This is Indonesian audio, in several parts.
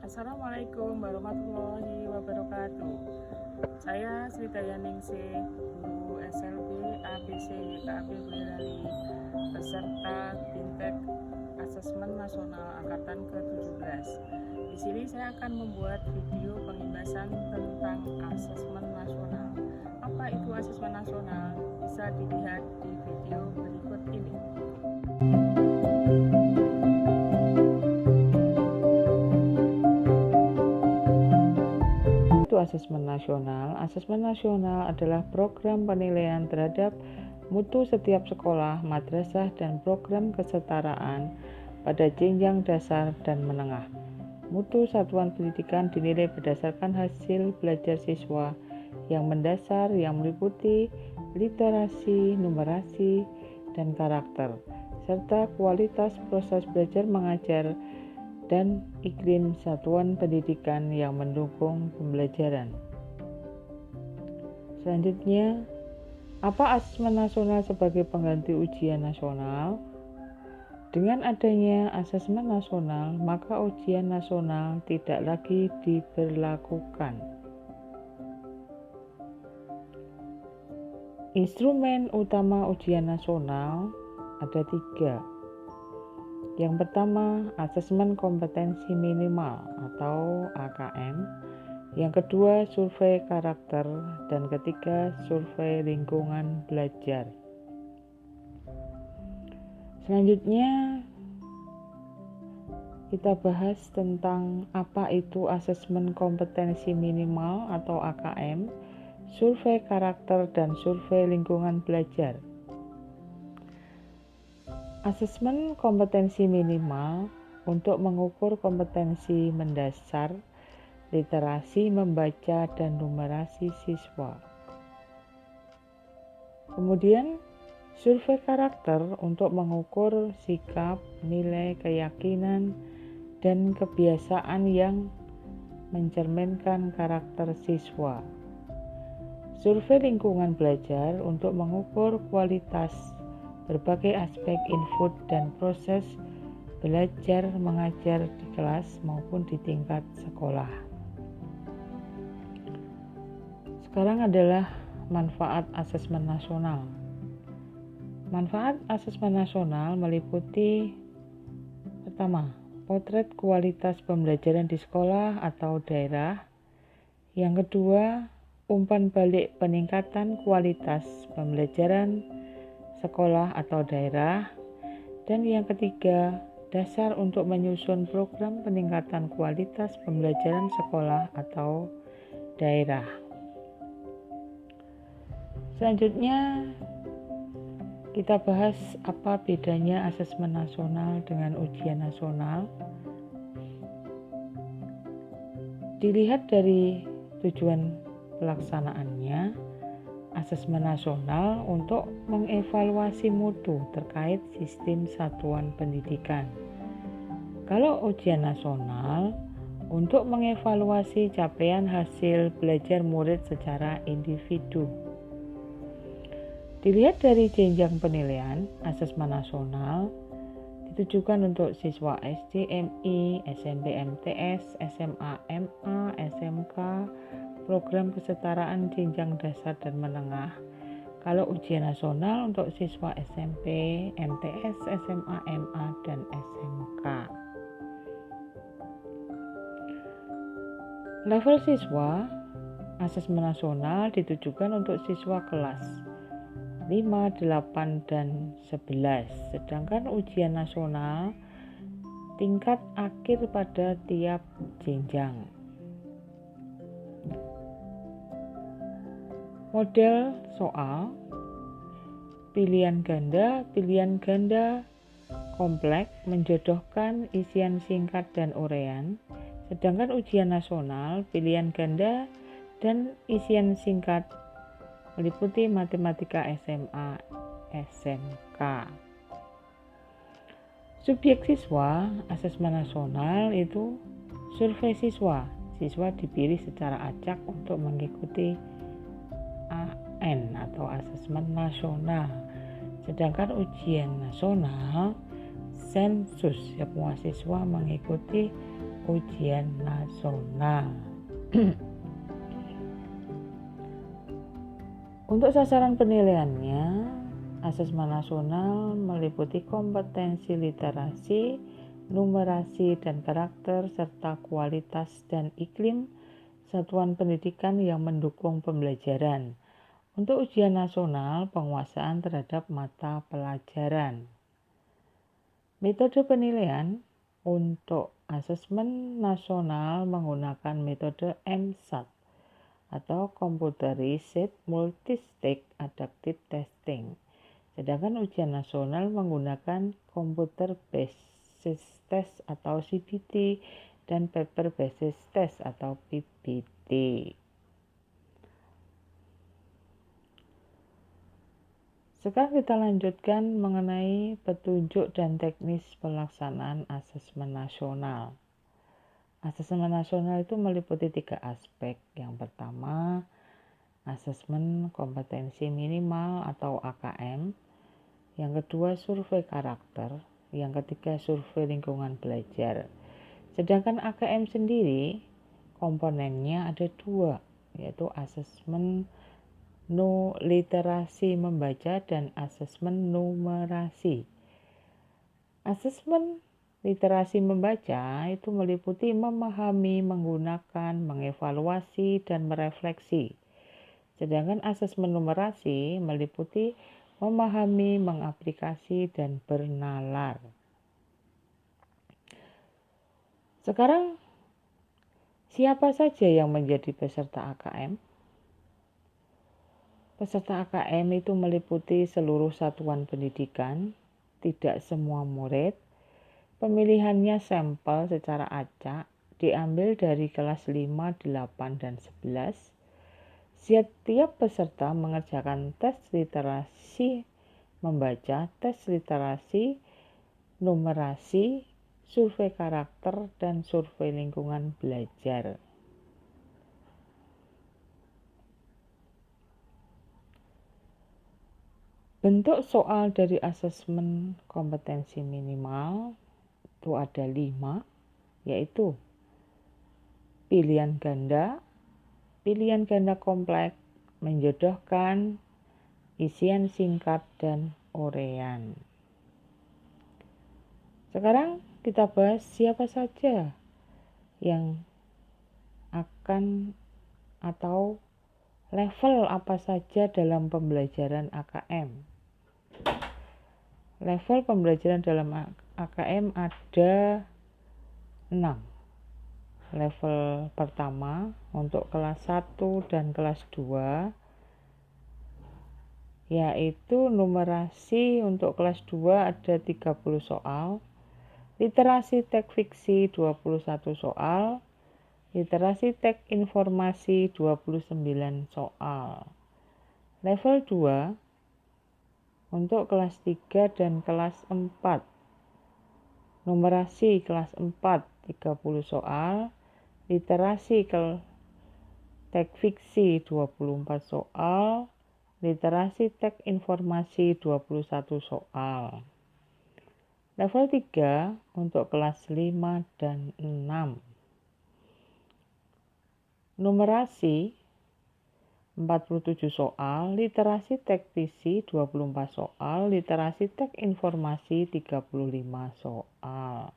Assalamualaikum warahmatullahi wabarakatuh. Saya Sri Dayaningsih, guru SLB ABC YKAP Boyolali, peserta Bintek Asesmen Nasional Angkatan ke-17. Di sini saya akan membuat video pengimbasan tentang asesmen nasional. Apa itu asesmen nasional? Bisa dilihat di video berikut ini. Asesmen nasional. Asesmen nasional adalah program penilaian terhadap mutu setiap sekolah, madrasah, dan program kesetaraan pada jenjang dasar dan menengah. Mutu satuan pendidikan dinilai berdasarkan hasil belajar siswa yang mendasar yang meliputi literasi, numerasi, dan karakter, serta kualitas proses belajar mengajar dan iklim satuan pendidikan yang mendukung pembelajaran. Selanjutnya, apa asesmen nasional sebagai pengganti ujian nasional? Dengan adanya asesmen nasional, maka ujian nasional tidak lagi diberlakukan. Instrumen utama ujian nasional ada 3. Yang pertama, asesmen kompetensi minimal atau AKM. Yang kedua, survei karakter. Dan ketiga, survei lingkungan belajar. Selanjutnya, kita bahas tentang apa itu asesmen kompetensi minimal atau AKM, survei karakter, dan survei lingkungan belajar. Asesmen kompetensi minimal untuk mengukur kompetensi mendasar, literasi, membaca, dan numerasi siswa. Kemudian, survei karakter untuk mengukur sikap, nilai, keyakinan, dan kebiasaan yang mencerminkan karakter siswa. Survei lingkungan belajar untuk mengukur kualitas berbagai aspek input dan proses belajar mengajar di kelas maupun di tingkat sekolah. Sekarang adalah manfaat asesmen nasional. Manfaat asesmen nasional meliputi pertama, potret kualitas pembelajaran di sekolah atau daerah. Yang kedua, umpan balik peningkatan kualitas pembelajaran sekolah atau daerah. Dan yang ketiga, dasar untuk menyusun program peningkatan kualitas pembelajaran sekolah atau daerah. Selanjutnya, kita bahas apa bedanya asesmen nasional dengan ujian nasional. Dilihat dari tujuan pelaksanaannya, asesmen nasional untuk mengevaluasi mutu terkait sistem satuan pendidikan. Kalau ujian nasional untuk mengevaluasi capaian hasil belajar murid secara individu. Dilihat dari jenjang penilaian, asesmen nasional ditujukan untuk siswa SD, MI, SMP, MTS, SMA, MA, SMK, program kesetaraan jenjang dasar dan menengah. Kalau ujian nasional untuk siswa SMP, MTS, SMA, MA, dan SMK. Level siswa, asesmen nasional ditujukan untuk siswa kelas 5, 8, dan 11. Sedangkan ujian nasional tingkat akhir pada tiap jenjang. Model soal, pilihan ganda kompleks menjodohkan isian singkat dan uraian, sedangkan ujian nasional pilihan ganda dan isian singkat meliputi matematika SMA, SMK. Subjek siswa, asesmen nasional itu survei siswa. Siswa dipilih secara acak untuk mengikuti AN atau asesmen nasional. Sedangkan ujian nasional sensus, semua siswa mengikuti ujian nasional. Untuk sasaran penilaiannya, asesmen nasional meliputi kompetensi literasi, numerasi dan karakter, serta kualitas dan iklim satuan pendidikan yang mendukung pembelajaran. Untuk ujian nasional, penguasaan terhadap mata pelajaran. Metode penilaian untuk asesmen nasional menggunakan metode MSAT atau Computerized Multistage Adaptive Testing. Sedangkan ujian nasional menggunakan Computer Based Test atau CBT dan Paper Based Test atau PBT. Sekarang kita lanjutkan mengenai petunjuk dan teknis pelaksanaan asesmen nasional. Asesmen nasional itu meliputi 3 aspek. Yang pertama, asesmen kompetensi minimal atau AKM. Yang kedua, survei karakter. Yang ketiga, survei lingkungan belajar. Sedangkan AKM sendiri, komponennya ada 2, yaitu asesmen literasi membaca dan asesmen numerasi. Asesmen literasi membaca itu meliputi memahami, menggunakan, mengevaluasi, dan merefleksi. Sedangkan asesmen numerasi meliputi memahami, mengaplikasi, dan bernalar. Sekarang, siapa saja yang menjadi peserta AKM? Peserta AKM itu meliputi seluruh satuan pendidikan, tidak semua murid. Pemilihannya sampel secara acak, diambil dari kelas 5, 8, dan 11. Setiap peserta mengerjakan tes literasi membaca, tes literasi, numerasi, survei karakter, dan survei lingkungan belajar. Bentuk soal dari asesmen kompetensi minimal itu ada 5, yaitu pilihan ganda kompleks, menjodohkan, isian singkat, dan urean. Sekarang kita bahas siapa saja yang akan atau level apa saja dalam pembelajaran AKM. Level pembelajaran dalam AKM ada 6. Level pertama untuk kelas 1 dan kelas 2 yaitu numerasi. Untuk kelas 2 ada 30 soal, literasi teks fiksi 21 soal, literasi teks informasi 29 soal. Level 2 untuk kelas 3 dan kelas 4. Numerasi kelas 4 30 soal, literasi teks fiksi 24 soal, literasi teks informasi 21 soal. Level 3 untuk kelas 5 dan 6. Numerasi 47 soal, literasi teks fiksi 24 soal, literasi teks informasi 35 soal.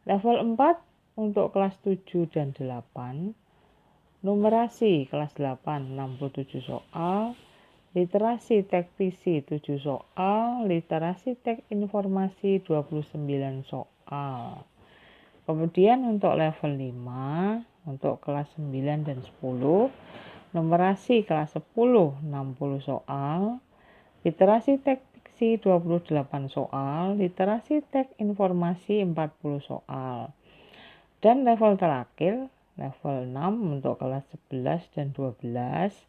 Level 4 untuk kelas 7 dan 8, numerasi kelas 8 67 soal, literasi teks fiksi 7 soal, literasi teks informasi 29 soal. Kemudian untuk level 5, untuk kelas 9 dan 10, numerasi kelas 10 60 soal, literasi teks fiksi 28 soal, literasi teks informasi 40 soal. Dan level terakhir, level 6 untuk kelas 11 dan 12,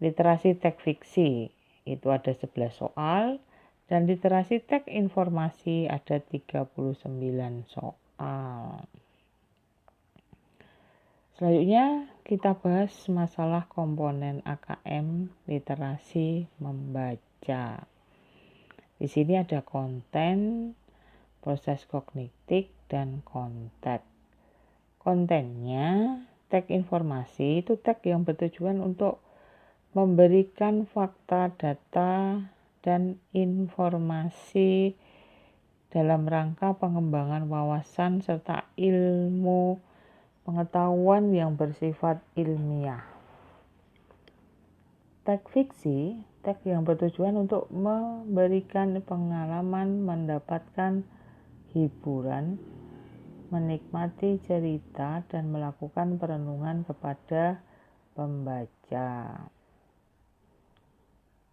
literasi teks fiksi itu ada 11 soal, dan literasi teks informasi ada 39 soal. Selanjutnya kita bahas masalah komponen AKM literasi membaca. Di sini ada konten, proses kognitif, dan konteks. Kontennya, tag informasi itu tag yang bertujuan untuk memberikan fakta, data, dan informasi dalam rangka pengembangan wawasan serta ilmu pengetahuan yang bersifat ilmiah. Tag fiksi, tag yang bertujuan untuk memberikan pengalaman, mendapatkan hiburan, menikmati cerita, dan melakukan perenungan kepada pembaca.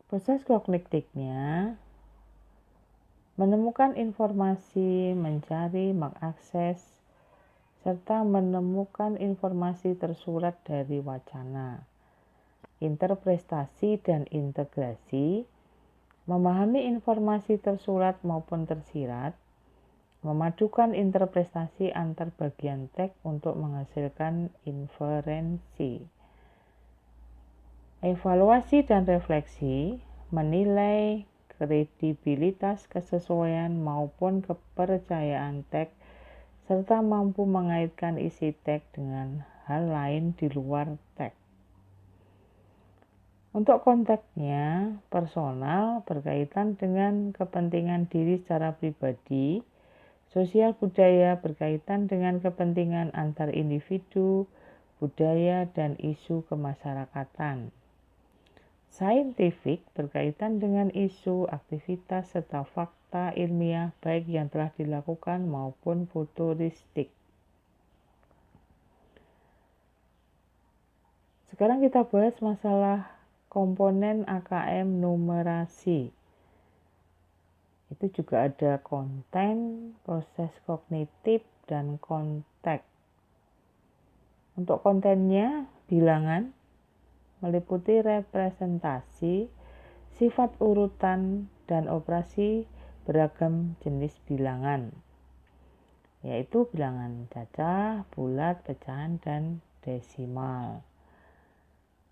Proses kognitifnya menemukan informasi, mencari, mengakses, serta menemukan informasi tersurat dari wacana. Interpretasi dan integrasi, memahami informasi tersurat maupun tersirat, memadukan interpretasi antar bagian teks untuk menghasilkan inferensi. Evaluasi dan refleksi, menilai kredibilitas, kesesuaian maupun kepercayaan teks, serta mampu mengaitkan isi teks dengan hal lain di luar teks. Untuk konteksnya, personal berkaitan dengan kepentingan diri secara pribadi. Sosial budaya berkaitan dengan kepentingan antar individu, budaya, dan isu kemasyarakatan. Saintifik berkaitan dengan isu, aktivitas, serta fakta ilmiah baik yang telah dilakukan maupun futuristik. Sekarang kita bahas masalah komponen AKM numerasi. Itu juga ada konten, proses kognitif, dan konteks. Untuk kontennya, bilangan meliputi representasi, sifat urutan, dan operasi beragam jenis bilangan, yaitu bilangan cacah, bulat, pecahan, dan desimal.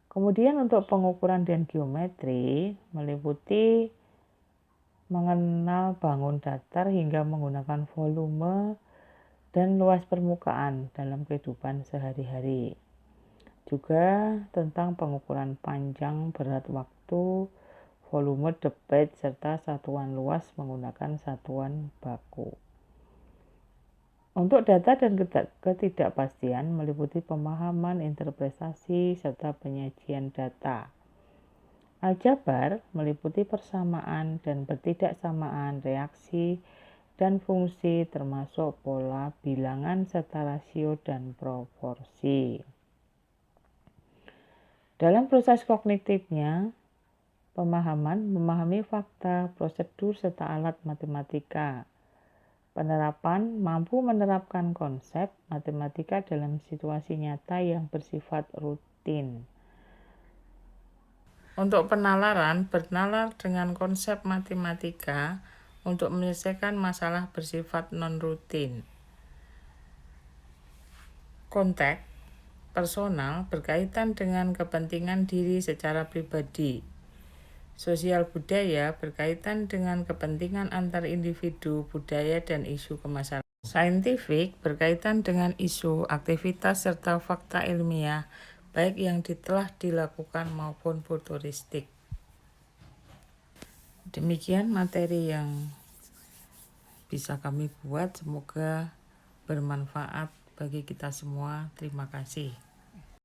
Kemudian untuk pengukuran dan geometri meliputi mengenal bangun datar hingga menggunakan volume dan luas permukaan dalam kehidupan sehari-hari. Juga tentang pengukuran panjang, berat waktu, volume, debit, serta satuan luas menggunakan satuan baku. Untuk data dan ketidakpastian meliputi pemahaman, interpretasi, serta penyajian data. Aljabar meliputi persamaan dan bertidaksamaan reaksi dan fungsi termasuk pola bilangan serta rasio dan proporsi. Dalam proses kognitifnya, memahami fakta, prosedur, serta alat matematika. Penerapan mampu menerapkan konsep matematika dalam situasi nyata yang bersifat rutin. Untuk penalaran, bernalar dengan konsep matematika untuk menyelesaikan masalah bersifat non-rutin. Konteks personal berkaitan dengan kepentingan diri secara pribadi. Sosial budaya berkaitan dengan kepentingan antar individu, budaya, dan isu kemasyarakatan. Saintifik berkaitan dengan isu, aktivitas, serta fakta ilmiah, baik yang telah dilakukan maupun futuristik. Demikian materi yang bisa kami buat, semoga bermanfaat bagi kita semua. Terima kasih.